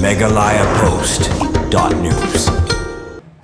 megalayapost.news.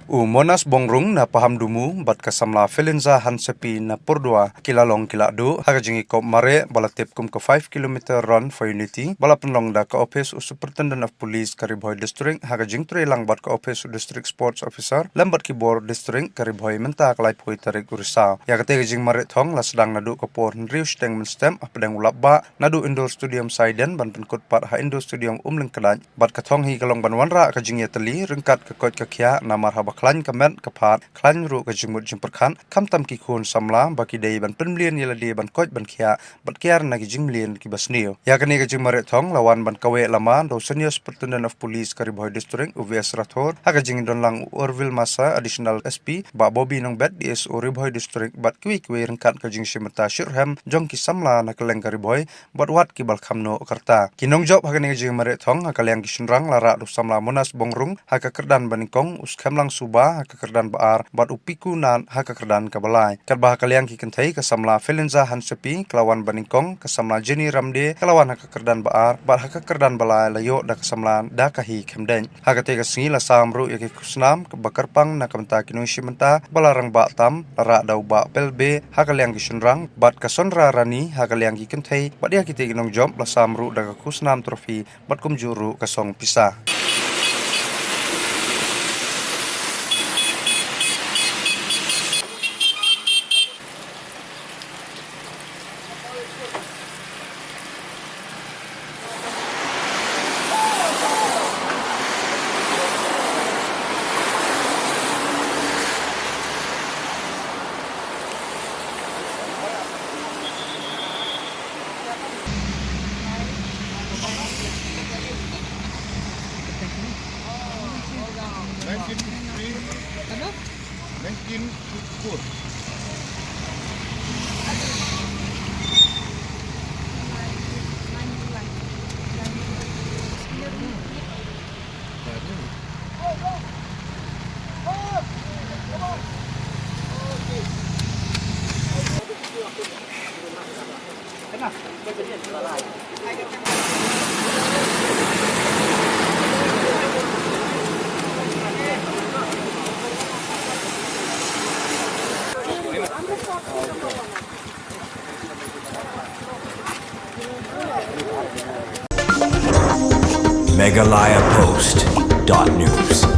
Monas bongrung na paham dumu bat kasamla Felinza Hansepi na purdua kilalong kilado hagajingi ko mare balatip kum ko 5 km run for unity balapenlong da ka office u superintendent of police Karibhoy district hagajing lang bat ka office u district sports officer lambat ki bor district Karibhoy menta kalai phoi tarik urisa ya kate gajing mare thong la sedang nadu ko por riu steng menstem apdang ulabba nadu indoor stadium Saiden ban penkut pat ha indoor stadium umling kedan bat ka thong hi kalong banwanra ka jing yatali ringkat ka kot ka khia na marhaba klan kamet kapat klan ru ka jimut jimperkan kam tam ki khun samla baki dei ban penmlien yela de ban koj ban khia bat kiar na ki jimlien ki basnio ya kani ka jimare thong lawan ban kawe lama do senior superintendent of police Karibhoy district UVS Rathor ha ka jing don lang Orville Masa additional SP ba Bobby nong bet DSO Karibhoy district bat kwi rengkat ka jing simata Shirham jong ki samla na keleng Karibhoy bat wat ki bal khamno karta kinong job ha kani ka jimare thong ha kaleng ki sunrang lara do samla Monas bongrung ha ka kerdan banikong us khamlang ba kekerdan baar bat upiku nan hakakerdan kabalai kalbah kaliang ki kentai kasamla Felinza Hansepi kelawan baningkong kasamla Jenny Ramde kelawan hakakerdan baar bat hakakerdan balai layo da kasamlan da kahi kemden hakate ka singi la samru yake kusnam kebakarpang na kamta kinung simenta balarang ba tam lara dau ba pelbe hakaliang ki sunrang bat kasonra rani hakaliang ki kentai bat dia kite kinong job la samru da kusnam trofi bat kumjuru kasong pisah. megalayapost.news.